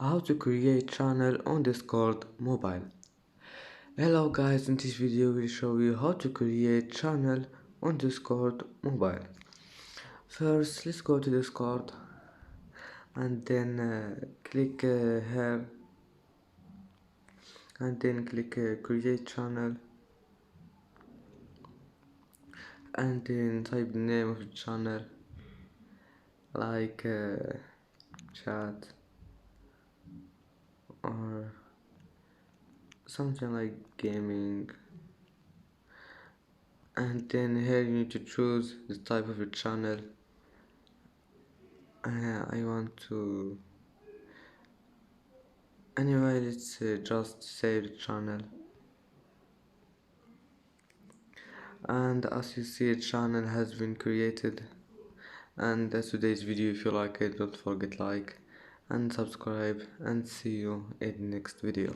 How to create channel on Discord mobile. Hello guys, in this video we'll show you how to create channel on Discord mobile. First let's go to Discord and then click here and then click create channel and then type the name of the channel like chat or something like gaming, and then here you need to choose the type of the channel. I want to anyway, let's just save the channel, and as you see, a channel has been created. And that's today's video. If you like it, don't forget like and subscribe, and see you in the next video.